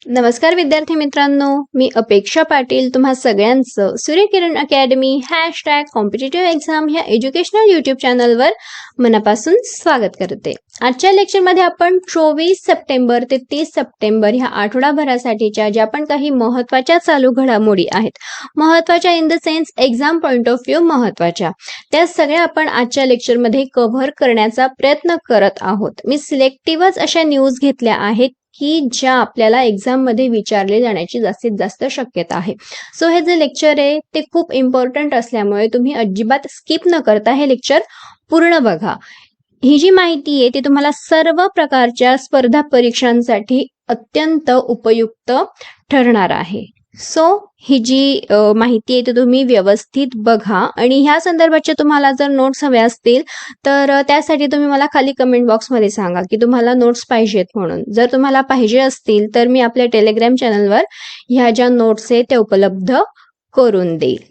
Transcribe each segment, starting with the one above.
नमस्कार विद्यार्थी मित्रांनो, मी अपेक्षा पाटील तुम्हा सगळ्यांचं सूर्यकिरण अकॅडमी #कॉम्पिटिटिव्ह एक्झाम ह्या एज्युकेशनल यूट्यूब चॅनलवर मनापासून स्वागत करते. आजच्या लेक्चरमध्ये आपण 24 सप्टेंबर ते 30 सप्टेंबर ह्या आठवडाभरासाठीच्या ज्या पण काही महत्त्वाच्या चालू घडामोडी आहेत, महत्त्वाच्या in the sense exam point of view महत्त्वाच्या, त्या सगळ्या आपण आजच्या लेक्चरमध्ये कव्हर करण्याचा प्रयत्न करत आहोत. मी सिलेक्टिव्हच अशा न्यूज घेतल्या आहेत की ज्या आपल्याला एक्झाममध्ये विचारले जाण्याची जास्तीत जास्त शक्यता आहे. सो हे जे लेक्चर आहे ते खूप इम्पॉर्टंट असल्यामुळे तुम्ही अजिबात स्किप न करता हे लेक्चर पूर्ण बघा. ही जी माहिती आहे ती तुम्हाला सर्व प्रकारच्या स्पर्धा परीक्षांसाठी अत्यंत उपयुक्त ठरणार आहे. सो ही जी माहिती आहे ती तुम्ही व्यवस्थित बघा आणि ह्या संदर्भाच्या तुम्हाला जर नोट्स हव्या असतील तर त्यासाठी तुम्ही मला खाली कमेंट बॉक्समध्ये सांगा की तुम्हाला नोट्स पाहिजेत म्हणून. जर तुम्हाला पाहिजे असतील तर मी आपल्या टेलिग्राम चॅनलवर ह्या ज्या नोट्स आहेत त्या उपलब्ध करून देईल.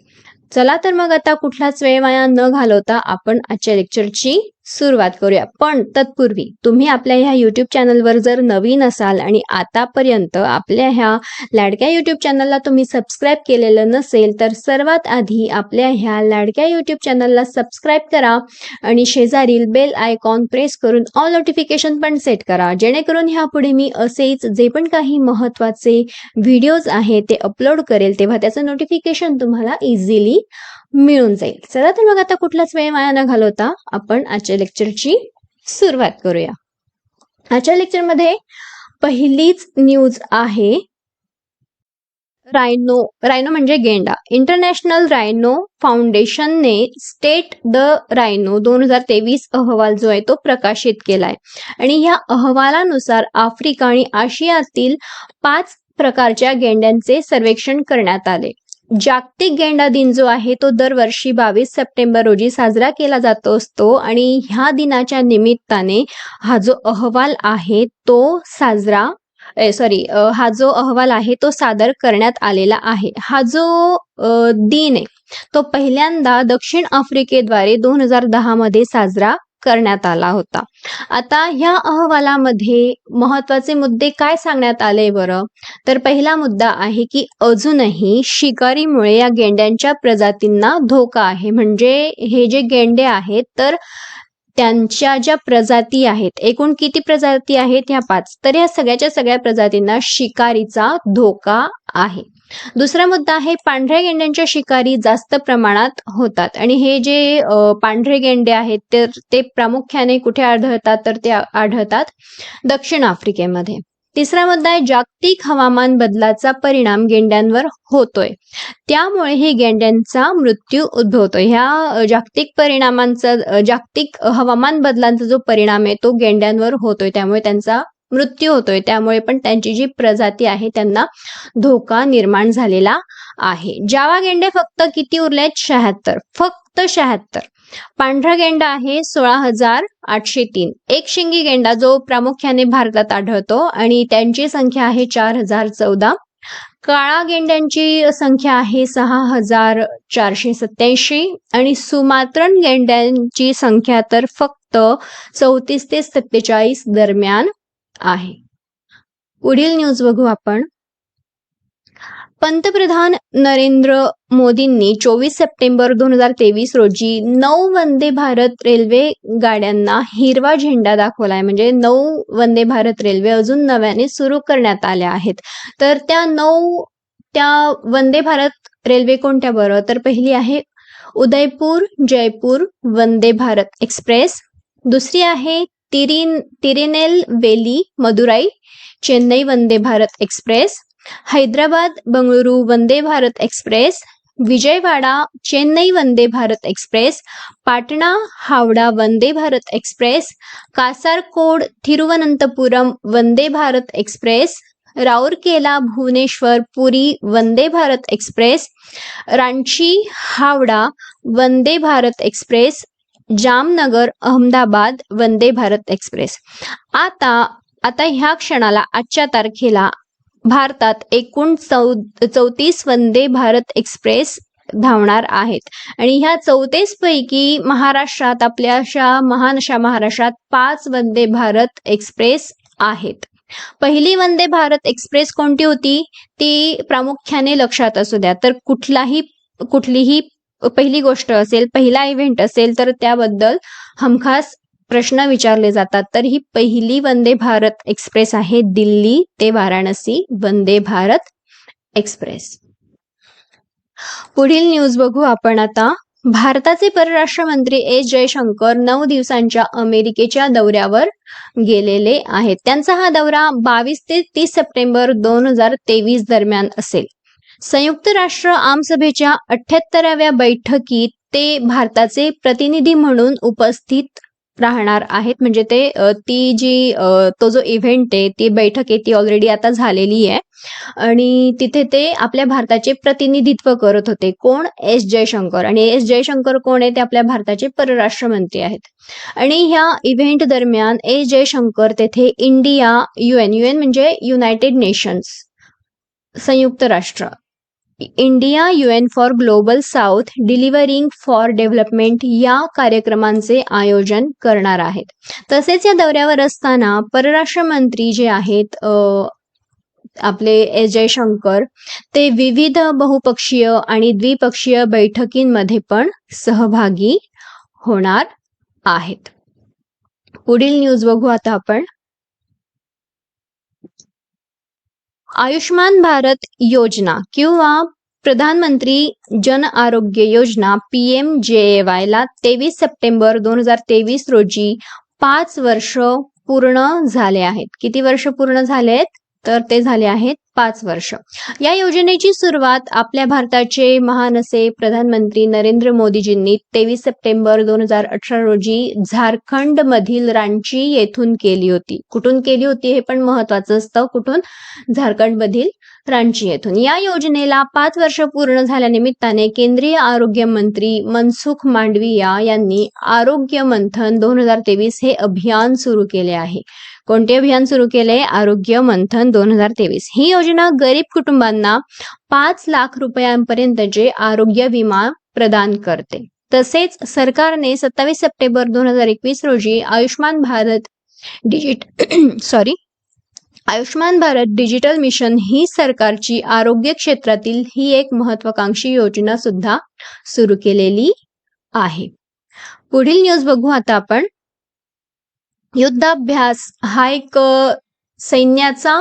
चला तर मग आता कुठलाच वेळ वाया न घालवता आपण आजच्या लेक्चरची सुरुवात करूया. पण तत्पूर्वी तुम्ही आपल्या ह्या यूट्यूब चॅनलवर जर नवीन असाल आणि आतापर्यंत आपल्या ह्या लाडक्या यूट्यूब चॅनलला तुम्ही सबस्क्राईब केलेलं नसेल तर सर्वात आधी आपल्या ह्या लाडक्या यूट्यूब चॅनलला सबस्क्राईब करा आणि शेजारील बेल आयकॉन प्रेस करून ऑल नोटिफिकेशन पण सेट करा, जेणेकरून ह्यापुढे मी असेच जे पण काही महत्त्वाचे व्हिडिओज आहेत ते अपलोड करेल तेव्हा त्याचं नोटिफिकेशन तुम्हाला इझिली मिळून जाईल. चला तर मग आता कुठलाच वेळ वाया न घालवता आपण आजच्या लेक्चरची सुरुवात करूया. आजच्या लेक्चरमध्ये पहिलीच न्यूज आहे रायनो. रायनो म्हणजे गेंडा. इंटरनॅशनल रायनो फाउंडेशनने स्टेट द रायनो 2023 अहवाल जो आहे तो प्रकाशित केलाय आणि ह्या अहवालानुसार आफ्रिका आणि आशियातील 5 प्रकारच्या गेंड्यांचे सर्वेक्षण करण्यात आले. जागतिक गेंडा दिन जो आहे तो दरवर्षी 22 सप्टेंबर रोजी साजरा केला जात असतो आणि ह्या दिनाच्या निमित्ताने हा जो अहवाल आहे तो हा जो अहवाल आहे तो सादर करण्यात आलेला आहे. हा जो दिन आहे तो पहिल्यांदा दक्षिण आफ्रिकेद्वारे 2010 मध्ये साजरा करण्यात आला होता. आता ह्या अहवालामध्ये महत्त्वाचे मुद्दे काय सांगण्यात आले बरं, तर पहिला मुद्दा आहे की अजूनही शिकारीमुळे या गेंड्यांच्या प्रजातींना धोका आहे. म्हणजे हे जे गेंडे आहेत तर त्यांच्या ज्या प्रजाती आहेत, एकूण किती प्रजाती आहेत, ह्या 5, तर या सगळ्याच्या सगळ्या प्रजातींना शिकारीचा धोका आहे. दुसरा मुद्दा आहे पांढऱ्या गेंड्यांच्या शिकारी जास्त प्रमाणात होतात आणि हे जे पांढरे गेंडे आहेत तर ते प्रामुख्याने कुठे आढळतात, तर ते आढळतात दक्षिण आफ्रिकेमध्ये. तिसरा मुद्दा आहे जागतिक हवामान बदलाचा परिणाम गेंड्यांवर होतोय, त्यामुळे हे गेंड्यांचा मृत्यू उद्भवतोय. ह्या जागतिक हवामान बदलांचा जो परिणाम आहे तो गेंड्यांवर होतोय, त्यामुळे त्यांचा मृत्यू होतोय, त्यामुळे पण त्यांची जी प्रजाती आहे त्यांना धोका निर्माण झालेला आहे. जावा गेंडे फक्त किती उरलेत? 76, फक्त 76. पांढरा गेंडा आहे 16,803. एक शिंगी गेंडा जो प्रामुख्याने भारतात आढळतो आणि त्यांची संख्या आहे 4,014. काळा गेंड्यांची संख्या आहे 6,487 आणि सुमात्रन गेंड्यांची संख्या तर फक्त 34 ते 47 दरम्यान आहे. पुढील न्यूज बघू आपण. पंतप्रधान नरेंद्र मोदींनी 24 सप्टेंबर 2023 रोजी 9 वंदे भारत रेल्वे गाड्यांना हिरवा झेंडा दाखवलाय. म्हणजे 9 वंदे भारत रेल्वे अजून नव्याने सुरू करण्यात आल्या आहेत. तर त्या वंदे भारत रेल्वे कोणत्या बरं, तर पहिली आहे उदयपूर जयपूर वंदे भारत एक्सप्रेस. दुसरी आहे Tirunelveli Madurai Chennai Vande Bharat express. Hyderabad Bengaluru Vande Bharat express. Vijayawada Chennai Vande Bharat express. Patna Howrah Vande Bharat express. Kasaragod Thiruvananthapuram Vande Bharat express. Rourkela Bhubaneswar Puri Vande Bharat express. Ranchi Howrah Vande Bharat express. Jamnagar Ahmedabad Vande Bharat express. आता ह्या क्षणाला आजच्या तारखेला भारतात एकूण 34 वंदे भारत एक्सप्रेस धावणार आहेत आणि ह्या 34 पैकी महाराष्ट्रात, आपल्या महाराष्ट्रात 5 वंदे भारत एक्सप्रेस आहेत. पहिली वंदे भारत एक्सप्रेस कोणती होती? ती प्रामुख्याने लक्षात असू द्या. तर कुठलीही पहिली गोष्ट असेल, पहिला इव्हेंट असेल तर त्याबद्दल हमखास प्रश्न विचारले जातात. तर ही पहिली वंदे भारत एक्सप्रेस आहे दिल्ली ते वाराणसी वंदे भारत एक्सप्रेस. पुढील न्यूज बघू आपण आता. भारताचे परराष्ट्र मंत्री एस जयशंकर 9 दिवसांच्या अमेरिकेच्या दौऱ्यावर गेलेले आहेत. त्यांचा हा दौरा 22 ते 30 सप्टेंबर 2023 दरम्यान असेल. संयुक्त राष्ट्र आमसभेच्या 78व्या बैठकीत ते भारताचे प्रतिनिधी म्हणून उपस्थित राहणार आहेत. म्हणजे तो जो इव्हेंट आहे, ती बैठक आहे, ती ऑलरेडी आता झालेली आहे आणि तिथे ते आपल्या भारताचे प्रतिनिधित्व करत होते. कोण? एस जयशंकर. आणि एस जयशंकर कोण आहे? ते आपल्या भारताचे परराष्ट्र मंत्री आहेत. आणि ह्या इव्हेंट दरम्यान एस जयशंकर तेथे UN म्हणजे युनायटेड नेशन्स, संयुक्त राष्ट्र, India UN for global south delivering for development या कार्यक्रमांचे आयोजन करणार आहेत. तसेच या दौऱ्यावर असताना परराष्ट्र मंत्री जे आहेत आपले एस जयशंकर, ते विविध बहुपक्षीय आणि द्विपक्षीय बैठकींमध्ये पण सहभागी होणार आहेत. पुढील न्यूज बघू आता आपण. आयुष्मान भारत योजना किंवा प्रधानमंत्री जन आरोग्य योजना PMJAY ला 23 सप्टेंबर 2023 रोजी 5 वर्ष पूर्ण झाले आहेत. किती वर्ष पूर्ण झालेत? तर ते झाले आहेत 5 वर्ष. या योजनेची सुरुवात आपल्या भारताचे महान असे प्रधानमंत्री नरेंद्र मोदीजींनी 23 सप्टेंबर 2018 रोजी झारखंड मधील रांची येथून केली होती. कुठून केली होती हे पण महत्वाचं असतं. कुठून? झारखंड मधील रांची येथून. या योजनेला 5 वर्ष पूर्ण झाल्यानिमित्ताने केंद्रीय आरोग्य मंत्री मनसुख मांडविया यांनी आरोग्य मंथन 2023 हे अभियान सुरू केले आहे. कोणते अभियान सुरू केले? आरोग्य मंथन 2023. ही योजना गरीब कुटुंबांना 5 लाख रुपयांपर्यंतचे आरोग्य विमा प्रदान करते. तसेच सरकारने 27 सप्टेंबर 2021 रोजी आयुष्मान भारत डिजिटल मिशन ही सरकारची आरोग्य क्षेत्रातील ही एक महत्वाकांक्षी योजना सुद्धा सुरू केलेली आहे. पुढील न्यूज बघू आता आपण. युद्धाभ्यास हा एक सैन्याचा,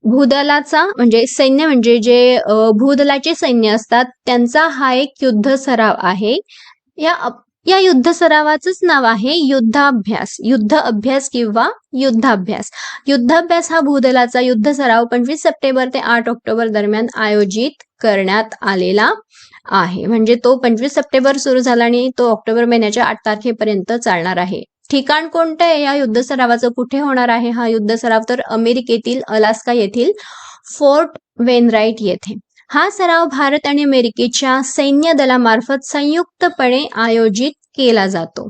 भूदलाचा, म्हणजे सैन्य म्हणजे जे भूदलाचे सैन्य असतात त्यांचा हा एक युद्ध सराव आहे. या युद्ध सरावाचंच नाव आहे युद्धाभ्यास. युद्ध अभ्यास किंवा युद्धाभ्यास. युद्धाभ्यास हा भूदलाचा युद्ध सराव 25 सप्टेंबर ते 8 ऑक्टोबर दरम्यान आयोजित करण्यात आलेला आहे. म्हणजे तो 25 सप्टेंबर सुरू झाला आणि तो ऑक्टोबर महिन्याच्या 8 तारखेपर्यंत चालणार आहे. ठिकाण कोणतं आहे या युद्ध सरावाचं? कुठे होणार आहे हा युद्ध सराव? तर अमेरिकेतील अलास्का येथील फोर्ट वेनराईट येथे. हा सराव भारत आणि अमेरिकेच्या सैन्य दलामार्फत संयुक्तपणे आयोजित केला जातो.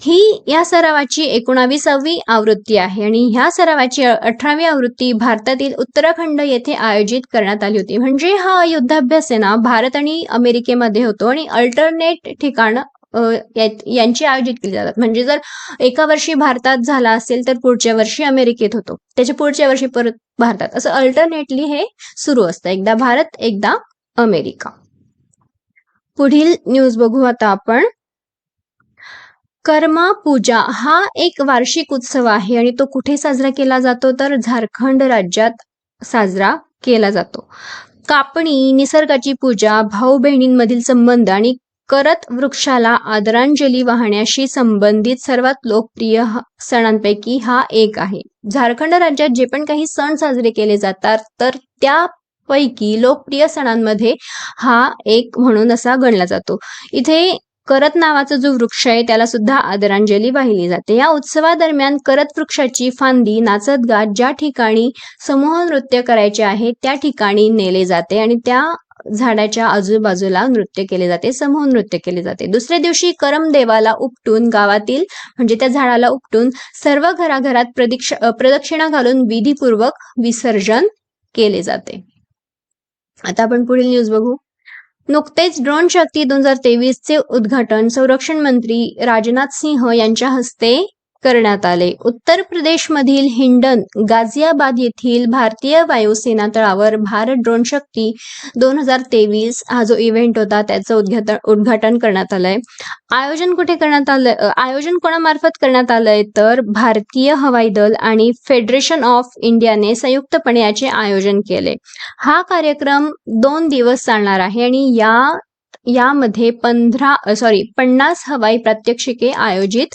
ही या सरावाची 19वी आवृत्ती आहे आणि ह्या सरावाची 18वी आवृत्ती भारतातील उत्तराखंड येथे आयोजित करण्यात आली होती. म्हणजे हा युद्धाभ्यास आहे ना, भारत आणि अमेरिकेमध्ये होतो आणि अल्टरनेट ठिकाण यांची आयोजित केली जातात. म्हणजे जर एका वर्षी भारतात झाला असेल तर पुढच्या वर्षी अमेरिकेत होतो, त्याच्या पुढच्या वर्षी परत भारतात, असं अल्टरनेटली हे सुरू असतं. एकदा भारत, एकदा अमेरिका. पुढील न्यूज बघू आता आपण. कर्मा पूजा हा एक वार्षिक उत्सव आहे आणि तो कुठे साजरा केला जातो? तर झारखंड राज्यात साजरा केला जातो. कापणी, निसर्गाची पूजा, भाऊ बहिणींमधील संबंध आणि करत वृक्षाला आदरांजली वाहण्याशी संबंधित सर्वात लोकप्रिय सणांपैकी हा एक आहे. झारखंड राज्यात जे पण काही सण साजरे केले जातात तर त्यापैकी लोकप्रिय सणांमध्ये हा एक म्हणून असा गणला जातो. इथे करत नावाचा जो वृक्ष आहे त्याला सुद्धा आदरांजली वाहिली जाते. या उत्सवादरम्यान करत वृक्षाची फांदी नाचत गात ज्या ठिकाणी समूह नृत्य करायचे आहे त्या ठिकाणी नेले जाते आणि त्या झाडाच्या आजूबाजूला नृत्य केले जाते, समूह नृत्य केले जाते. दुसऱ्या दिवशी करम देवाला उपटून गावातील म्हणजे त्या झाडाला उपटून सर्व घराघरात प्रदक्षिणा घालून विधीपूर्वक विसर्जन केले जाते. आता आपण पुढील न्यूज बघू. नुकतेच ड्रोन शक्ती 2023 चे उद्घाटन संरक्षण मंत्री राजनाथ सिंह यांच्या हस्ते करण्यात आले. उत्तर प्रदेशमधील हिंडन गाझियाबाद येथील भारतीय वायुसेना तळावर भारत ड्रोन शक्ती 2023 हा जो इव्हेंट होता त्याचं उद्घाटन करण्यात आलंय. आयोजन कुठे करण्यात आलंय, आयोजन कोणामार्फत करण्यात आलंय तर भारतीय हवाई दल आणि फेडरेशन ऑफ इंडियाने संयुक्तपणे याचे आयोजन केले. हा कार्यक्रम 2 दिवस चालणार आहे आणि यामध्ये 50 हवाई प्रात्यक्षिके आयोजित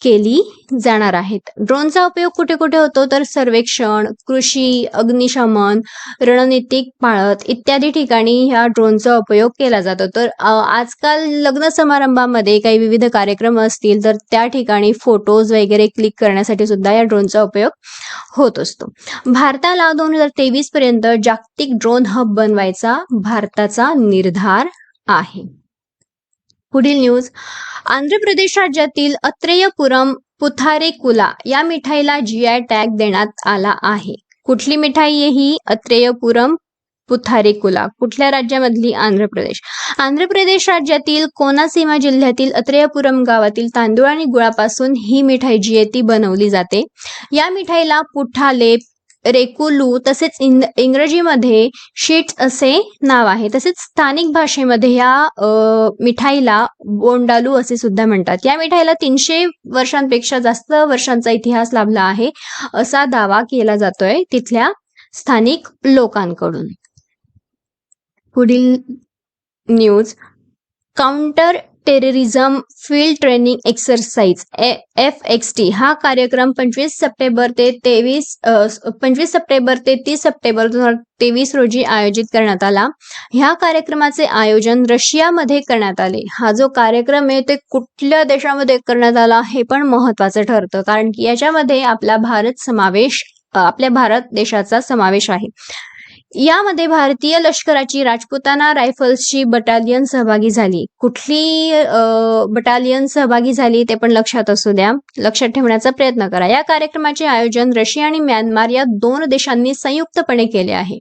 केली जाणार आहेत. ड्रोनचा उपयोग कुठे कुठे होतो तर सर्वेक्षण, कृषी, अग्निशमन, रणनीतिक पाळत इत्यादी ठिकाणी ह्या ड्रोनचा उपयोग केला जातो. तर आजकाल लग्न समारंभामध्ये काही विविध कार्यक्रम असतील तर त्या ठिकाणी फोटोज वगैरे क्लिक करण्यासाठी सुद्धा या ड्रोनचा उपयोग होत असतो. भारताला 2023 पर्यंत जागतिक ड्रोन हब बनवायचा भारताचा निर्धार आहे. पुढील न्यूज, आंध्र प्रदेश राज्यातील अत्रेयपुरम पुथारेकुला या मिठाईला GI टॅग देण्यात आला आहे. कुठली मिठाई आहे ही? अत्रेयपुरम पुथारेकुला. कुठल्या राज्यामधली? आंध्र प्रदेश. आंध्र प्रदेश राज्यातील कोनासीमा जिल्ह्यातील अत्रेयपुरम गावातील तांदूळ आणि गुळापासून ही मिठाई जी आहे ती बनवली जाते. या मिठाईला पुठाले, रेकुलू तसेच इंग्रजीमध्ये शीट्स असे नाव आहे. तसेच स्थानिक भाषेमध्ये या मिठाईला बोंडालू असे सुद्धा म्हणतात. या मिठाईला 300 वर्षांपेक्षा जास्त वर्षांचा इतिहास लाभला आहे असा दावा केला जातोय तिथल्या स्थानिक लोकांकडून. पुढील news, counter terrorism field training exercise FXT हा कार्यक्रम 25 सप्टेंबर ते 30 सप्टेंबर 2023 रोजी आयोजित करण्यात आला. ह्या कार्यक्रमाचे आयोजन रशियामध्ये करण्यात आले. हा जो कार्यक्रम आहे ते कुठल्या देशामध्ये करण्यात आला हे पण महत्वाचं ठरतं, कारण की याच्यामध्ये आपल्या भारत देशाचा समावेश आहे. यामध्ये भारतीय लष्कराची राजपुताना रायफल्सची बटालियन सहभागी झाली. कुठली बटालियन सहभागी झाली ते पण लक्षात असू द्या, लक्षात ठेवण्याचा प्रयत्न करा. या कार्यक्रमाचे आयोजन रशिया आणि म्यानमार या 2 देशांनी संयुक्तपणे केले आहे.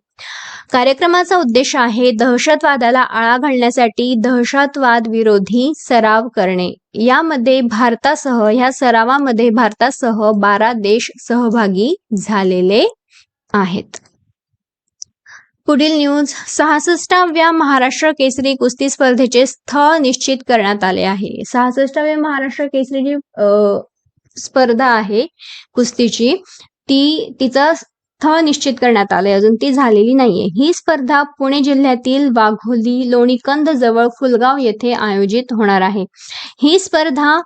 कार्यक्रमाचा उद्देश आहे दहशतवादाला आळा घालण्यासाठी दहशतवाद विरोधी सराव करणे. ह्या सरावामध्ये भारतासह 12 देश सहभागी झालेले आहेत. पुढील न्यूज, 66व्या महाराष्ट्र केसरी कुस्ती स्पर्धेचे स्थळ निश्चित करण्यात आले आहे. 66व्या महाराष्ट्र केसरी जी स्पर्धा आहे कुस्तीची तिचं स्थळ निश्चित करण्यात आले, अजून ती झालेली नाहीये. ही स्पर्धा पुणे जिल्ह्यातील वाघोली लोणीकंद जवळ फुलगाव येथे आयोजित होणार आहे. ही स्पर्धा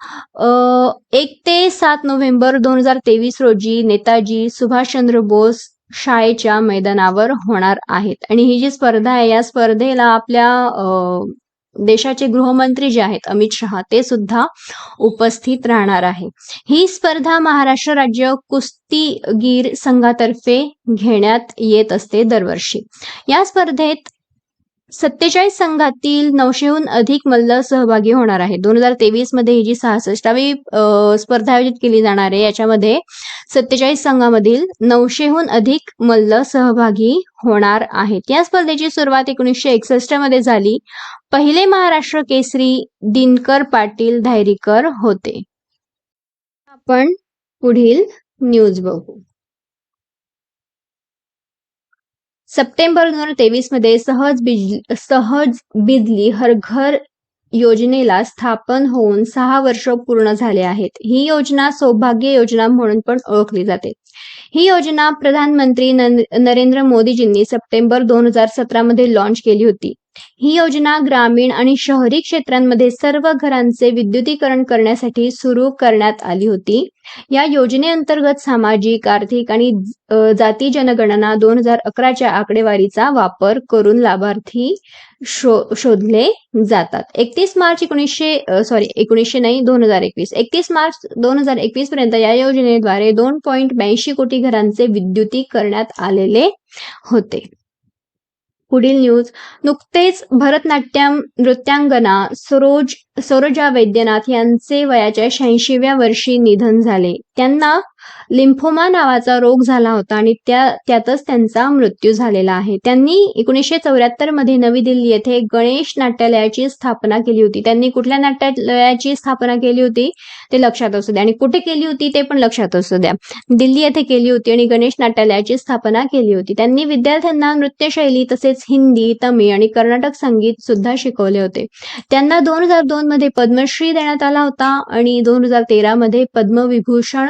1 ते 7 नोव्हेंबर 2023 रोजी नेताजी सुभाषचंद्र बोस शाळेच्या मैदानावर होणार आहेत. आणि ही जी स्पर्धा आहे या स्पर्धेला आपल्या देशाचे गृहमंत्री जे आहेत अमित शहा ते सुद्धा उपस्थित राहणार आहे. ही स्पर्धा महाराष्ट्र राज्य कुस्तीगीर संघातर्फे घेण्यात येत असते दरवर्षी. या स्पर्धेत 47 संघातील 900हून अधिक मल्ल सहभागी होणार आहेत. 2023 मध्ये ही जी 66वी स्पर्धा आयोजित केली जाणार आहे याच्यामध्ये 47 संघामधील 900हून अधिक मल्ल सहभागी होणार आहेत. या स्पर्धेची सुरुवात 1961 मध्ये झाली. पहिले महाराष्ट्र केसरी दिनकर पाटील धायरीकर होते. आपण पुढील न्यूज बघू. सप्टेंबर 2023 मध्ये सहज बिजली हर घर योजनेला स्थापन होऊन 6 वर्ष पूर्ण झाले आहेत. ही योजना सौभाग्य योजना म्हणून पण ओळखली जाते. ही योजना प्रधानमंत्री नरेंद्र मोदीजींनी सप्टेंबर 2017 मध्ये लॉन्च केली होती. ही योजना ग्रामीण आणि शहरी क्षेत्रांमध्ये सर्व घरांचे विद्युतीकरण करण्यासाठी सुरू करण्यात आली होती. या योजनेअंतर्गत सामाजिक, आर्थिक आणि जाती जनगणना 2011च्या आकडेवारीचा वापर करून लाभार्थी शोधले जातात. 31 मार्च 2021 पर्यंत या योजनेद्वारे 2.82 कोटी घरांचे विद्युतीकरणात आलेले होते. पुढील न्यूज, नुकतेच भरतनाट्यम नृत्यांगना सरोजा वैद्यनाथ यांचे वयाच्या 86व्या वर्षी निधन झाले. त्यांना लिम्फोमा नावाचा रोग झाला होता आणि त्यातच त्यांचा मृत्यू झालेला आहे. त्यांनी 1974 मध्ये नवी दिल्ली येथे गणेश नाट्यालयाची स्थापना केली होती. त्यांनी कुठल्या नाट्यालयाची स्थापना केली होती ते लक्षात असू द्या आणि कुठे केली होती ते पण लक्षात असू द्या. दिल्ली येथे केली होती आणि गणेश नाट्यालयाची स्थापना केली होती. त्यांनी विद्यार्थ्यांना नृत्यशैली तसेच हिंदी, तमिळ आणि कर्नाटक संगीत सुद्धा शिकवले होते. त्यांना 2002 मध्ये पद्मश्री देण्यात आला होता आणि 2013 मध्ये पद्मविभूषण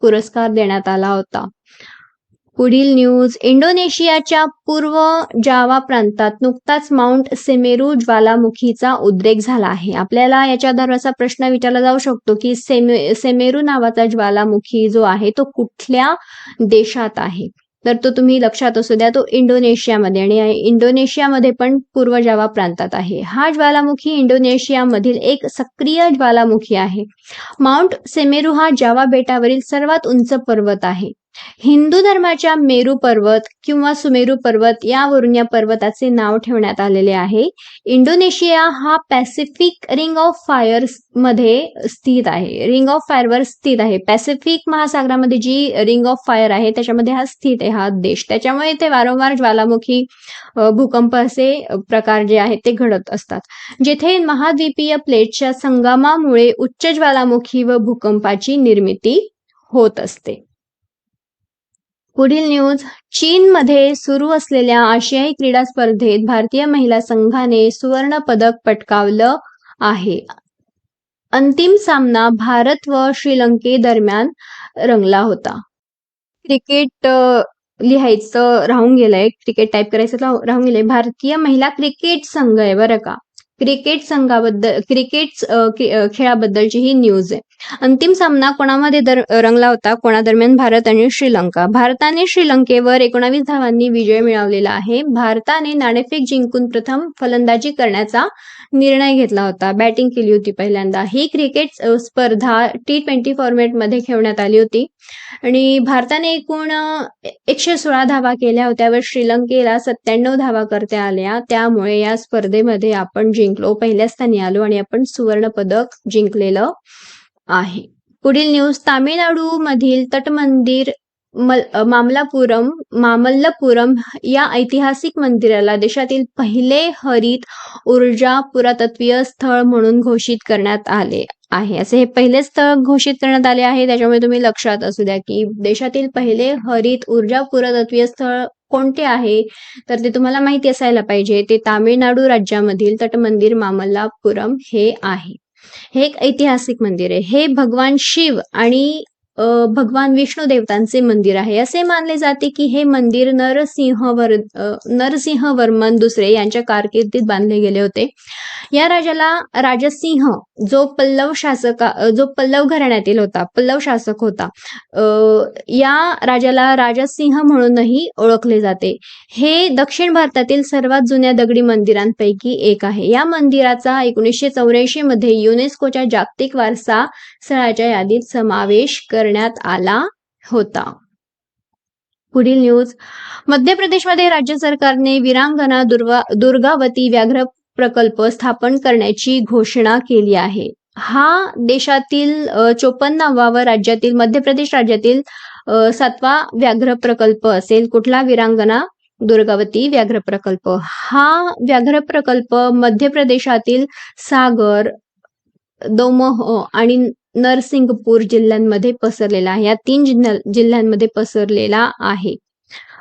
पुरस्कार देण्यात आला होता. पुढील न्यूज. इंडोनेशियाच्या पूर्व जावा प्रांतात नुकताच माउंट सेमेरू ज्वालामुखीचा उद्रेक झाला आहे. आपल्याला याच्या आधारे असा प्रश्न विचारला जाऊ शकतो की सेमेरू नावाचा ज्वालामुखी जो आहे तो कुठल्या देशात आहे, तर तो तुम्ही लक्षात असू द्या, तो इंडोनेशियामध्ये आणि इंडोनेशियामध्ये पण पूर्व जावा प्रांतात आहे. हा ज्वालामुखी इंडोनेशियामधील एक सक्रिय ज्वालामुखी आहे. माउंट सेमेरू हा जावा बेटावरील सर्वात उंच पर्वत आहे. हिंदू धर्माच्या मेरू पर्वत किंवा सुमेरू पर्वत यावरून या पर्वताचे नाव ठेवण्यात आलेले आहे. इंडोनेशिया हा पॅसिफिक रिंग ऑफ फायर मध्ये स्थित आहे. रिंग ऑफ फायरवर स्थित आहे. पॅसिफिक महासागरामध्ये जी रिंग ऑफ फायर आहे त्याच्यामध्ये हा स्थित आहे हा देश. त्याच्यामुळे ते वारंवार ज्वालामुखी, भूकंप असे प्रकार जे आहेत ते घडत असतात. जेथे महाद्वीपीय प्लेटच्या संगमामुळे उच्च ज्वालामुखी व भूकंपाची निर्मिती होत असते. पुढील न्यूज. चीनमध्ये सुरू असलेल्या आशियाई क्रीडा स्पर्धेत भारतीय महिला संघाने सुवर्ण पदक पटकावलं आहे. अंतिम सामना भारत व श्रीलंकेदरम्यान रंगला होता. क्रिकेट लिहायचं राहून गेलंय, क्रिकेट टाईप करायचं राहून गेलंय. भारतीय महिला क्रिकेट संघ आहे बरं का. क्रिकेट संघाबद्दल, क्रिकेट खेळाबद्दलची ही न्यूज आहे. अंतिम सामना कोणामध्ये रंगला होता? कोणादरम्यान? भारत आणि श्रीलंका. भारताने श्रीलंकेवर 19 धावांनी विजय मिळवलेला आहे. भारताने नाणेफेक जिंकून प्रथम फलंदाजी करण्याचा निर्णय घेतला होता. बॅटिंग केली होती पहिल्यांदा. ही क्रिकेट स्पर्धा T20 फॉर्मॅटमध्ये खेळण्यात आली होती आणि भारताने एकूण 116 धावा केल्या होत्या व श्रीलंकेला 97 धावा करता आल्या. त्यामुळे या स्पर्धेमध्ये आपण जिंकलो, पहिल्या स्थानी आलो आणि आपण सुवर्ण पदक जिंकलेलं आहे. पुढील न्यूज. तामिळनाडू मधील तटमंदिर मामल्लपुरम या ऐतिहासिक मंदिराला देशातील पहिले हरित ऊर्जा पुरातत्वीय स्थळ म्हणून घोषित करण्यात आले आहे. असे हे पहिले स्थळ घोषित करण्यात आले आहे. त्याच्यामुळे तुम्ही लक्षात असू द्या की देशातील पहिले हरित ऊर्जा पुरातत्वीय स्थळ कोणते आहे तर ते तुम्हाला माहिती असायला पाहिजे. ते तामिळनाडू राज्यामधील तटमंदिर मामल्लापुरम हे आहे. हे एक ऐतिहासिक मंदिर आहे. हे भगवान शिव आणि भगवान विष्णू देवतांचे मंदिर आहे. असे मानले जाते की हे मंदिर नरसिंहवर्मन दुसरे यांच्या कारकिर्दीत बांधले गेले होते. या राजाला राजसिंह जो पल्लव घराण्यातील होता, पल्लव शासक होता, या राजाला राजसिंह म्हणूनही ओळखले जाते. हे दक्षिण भारतातील सर्वात जुन्या दगडी मंदिरांपैकी एक आहे. या मंदिराचा 1984 मध्ये युनेस्कोच्या जागतिक वारसा स्थळाच्या यादीत समावेश करण्यात आला होता. पुढील न्यूज. मध्य प्रदेशमध्ये राज्य सरकारने वीरांगना दुर्गावती व्याघ्र प्रकल्प स्थापन करण्याची घोषणा केली आहे. हा देशातील 54वा व राज्यातील मध्य प्रदेश राज्यातील 7वा व्याघ्र प्रकल्प असेल. कुठला? वीरांगना दुर्गावती व्याघ्र प्रकल्प. हा व्याघ्र प्रकल्प मध्य प्रदेशातील सागर, दमोह आणि नरसिंगपूर जिल्ह्यांमध्ये पसरलेला आहे. या 3 जिल्ह्यांमध्ये पसरलेला आहे.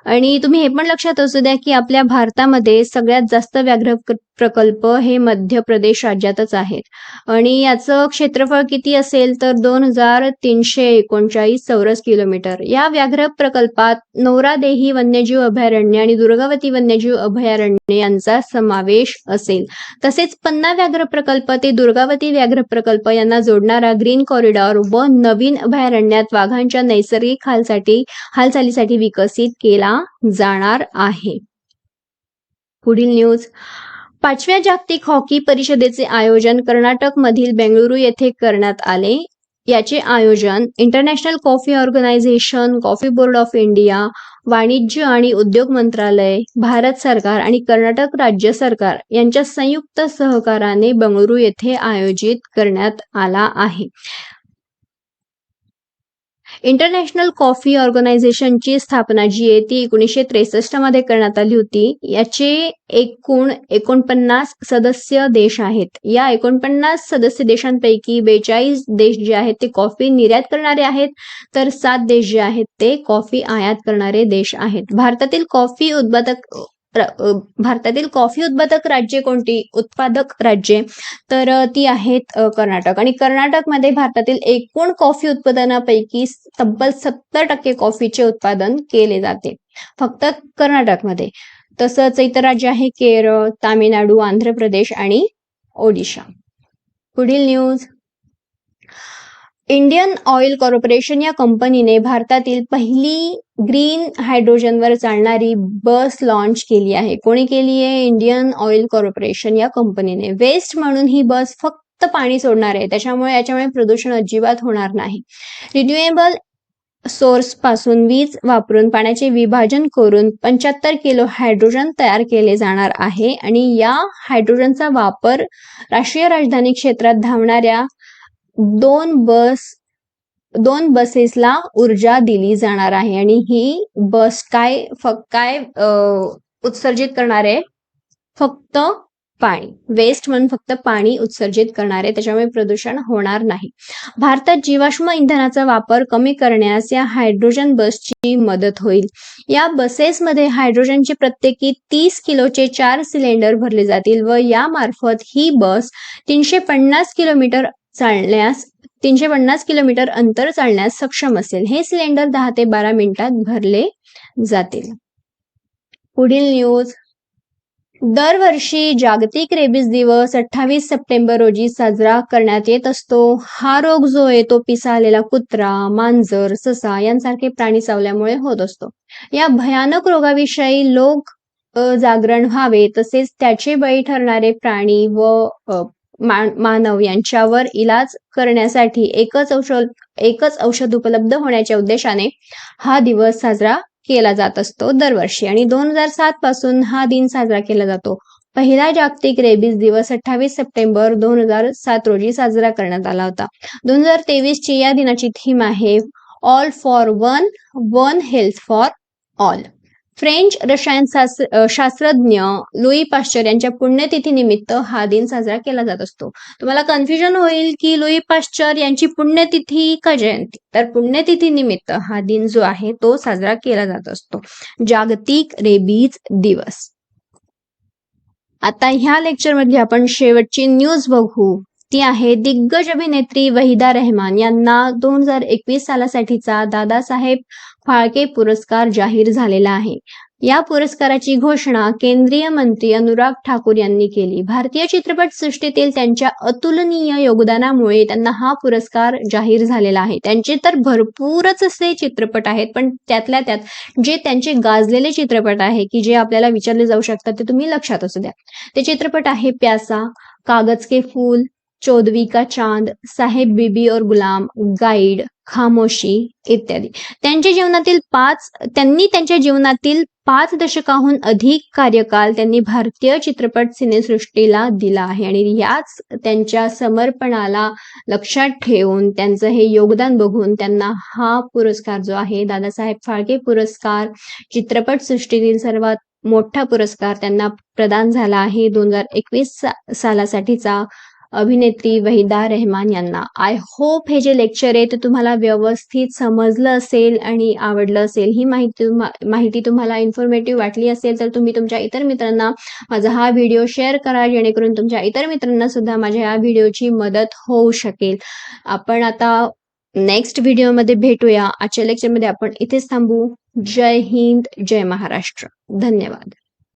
आणि तुम्ही हे पण लक्षात असू द्या की आपल्या भारतामध्ये सगळ्यात जास्त व्याघ्र प्रकल्प हे मध्य प्रदेश राज्यातच आहेत आणि याचं क्षेत्रफळ किती असेल तर 2339 चौरस किलोमीटर. या व्याघ्र प्रकल्पात नौरादेही वन्यजीव अभयारण्य आणि दुर्गावती वन्यजीव अभयारण्य यांचा समावेश असेल. तसेच पन्ना व्याघ्र प्रकल्प ते दुर्गावती व्याघ्र प्रकल्प यांना जोडणारा ग्रीन कॉरिडॉर व नवीन अभयारण्यात वाघांच्या नैसर्गिक हालचालीसाठी विकसित केला जाणार आहे. पुढील न्यूज. 5व्या जागतिक हॉकी परिषदेचे आयोजन कर्नाटक मधील बेंगळुरू येथे करण्यात आले. याचे आयोजन international coffee organisation, coffee board of India, वाणिज्य आणि उद्योग मंत्रालय, भारत सरकार आणि कर्नाटक राज्य सरकार यांच्या संयुक्त सहकाराने बेंगळुरू येथे आयोजित करण्यात आला आहे. इंटरनॅशनल कॉफी ऑर्गनायझेशनची स्थापना जी आहे ती 1963 मध्ये करण्यात आली होती. याचे एकूण 49 सदस्य देश आहेत. या 49 सदस्य देशांपैकी 42 देश जे आहेत ते कॉफी निर्यात करणारे आहेत, तर 7 देश जे आहेत ते कॉफी आयात करणारे देश आहेत. भारतातील कॉफी उत्पादक राज्ये कोणती? उत्पादक राज्ये तर ती आहेत कर्नाटक. आणि कर्नाटकमध्ये भारतातील एकूण कॉफी उत्पादनापैकी तब्बल 70% कॉफीचे उत्पादन केले जाते फक्त कर्नाटकमध्ये. तसंच इतर राज्य आहे केरळ, तामिळनाडू, आंध्र प्रदेश आणि ओडिशा. पुढील न्यूज. इंडियन ऑइल कॉर्पोरेशन या कंपनीने भारतातील पहिली ग्रीन हायड्रोजनवर चालणारी बस लॉन्च केली आहे. कोणी केली आहे? इंडियन ऑइल कॉर्पोरेशन या कंपनीने. वेस्ट म्हणून ही बस फक्त पाणी सोडणार आहे, त्याच्यामुळे याच्यामुळे प्रदूषण अजिबात होणार नाही. रिन्युएबल सोर्स पासून वीज वापरून पाण्याचे विभाजन करून 75 किलो हायड्रोजन तयार केले जाणार आहे आणि या हायड्रोजनचा वापर राष्ट्रीय राजधानी क्षेत्रात धावणाऱ्या दोन बसेसला ऊर्जा दिली जाणार आहे. आणि ही बस काय उत्सर्जित करणार आहे? फक्त पाणी. वेस्ट म्हणून फक्त पाणी उत्सर्जित करणार आहे, त्याच्यामुळे प्रदूषण होणार नाही. भारतात जीवाश्म इंधनाचा वापर कमी करण्यास या हायड्रोजन बसची मदत होईल. या बसेसमध्ये हायड्रोजनचे प्रत्येकी 30 किलोचे 4 सिलेंडर भरले जातील व यामार्फत ही बस 350 किलोमीटर अंतर चालण्यास सक्षम असेल. हे सिलेंडर 10 ते 12 मिनिटात भरले जातील. पुढील न्यूज. दरवर्षी जागतिक रेबीज दिवस 28 सप्टेंबर रोजी साजरा करण्यात येत असतो. हा रोग जो आहे तो पिसाळलेला कुत्रा, मांजर, ससा यांसारखे प्राणी चावल्यामुळे होत असतो. या भयानक रोगाविषयी लोक जागरण व्हावे, तसेच त्याचे बळी ठरणारे प्राणी व मानव यांच्यावर इलाज करण्यासाठी एकच औषध उपलब्ध होण्याच्या उद्देशाने हा दिवस साजरा केला जात असतो दरवर्षी. आणि 2007 पासून हा दिन साजरा केला जातो. पहिला जागतिक रेबीज दिवस 28 सप्टेंबर 2007 रोजी साजरा करण्यात आला होता. 2023 ची या दिनाची थीम आहे all for one, one health for all. French रसायनशास्त्रज्ञ लुई पाश्चर यांच्या पुण्यतिथीनिमित्त हा दिन साजरा केला जात असतो. तुम्हाला कन्फ्युजन होईल की लुई पाश्चर यांची पुण्यतिथी का जयंती? तर पुण्यतिथी निमित्त हा दिन जो आहे तो साजरा केला जात असतो, जागतिक रेबीज दिवस. आता ह्या लेक्चर मध्ये आपण शेवटची न्यूज बघू. ती आहे दिग्गज अभिनेत्री वहिदा रेहमान यांना 2021 सालासाठीचा दादासाहेब फाळके पुरस्कार जाहीर झालेला आहे. या पुरस्काराची घोषणा केंद्रीय मंत्री अनुराग ठाकूर यांनी केली. भारतीय चित्रपट सृष्टीतील त्यांच्या अतुलनीय योगदानामुळे त्यांना हा पुरस्कार जाहीर झालेला आहे. त्यांचे तर भरपूरच असे चित्रपट आहेत, पण त्यातल्या त्यात जे त्यांचे गाजलेले चित्रपट आहे की जे आपल्याला विचारले जाऊ शकतात ते तुम्ही लक्षात असू द्या. ते चित्रपट आहे प्यासा, कागज के फूल, चौदवी का चांद, साहेब बीबी और गुलाम, गाईड, खामोशी इत्यादी. त्यांनी त्यांच्या जीवनातील 5 दशकाहून अधिक कार्यकाल त्यांनी भारतीय चित्रपट सिनेसृष्टीला दिला आहे. आणि याच त्यांच्या समर्पणाला लक्षात ठेवून, त्यांचं हे योगदान बघून त्यांना हा पुरस्कार जो आहे दादासाहेब फाळके पुरस्कार, चित्रपट सृष्टीतील सर्वात मोठा पुरस्कार त्यांना प्रदान झाला आहे 2021 सालासाठीचा अभिनेत्री वहिदा रेहमान यांना. आय होप हे जे लेक्चर आहे ते तुम्हाला व्यवस्थित समजलं असेल आणि आवडलं असेल. ही माहिती तुम्हाला इन्फॉर्मेटिव्ह वाटली असेल तर तुम्ही तुमच्या इतर मित्रांना माझा हा व्हिडिओ शेअर करा, जेणेकरून तुमच्या इतर मित्रांना सुद्धा माझ्या या व्हिडिओची मदत होऊ शकेल. आपण आता नेक्स्ट व्हिडिओमध्ये भेटूया. आजच्या लेक्चरमध्ये आपण इथेच थांबू. जय हिंद, जय महाराष्ट्र. धन्यवाद.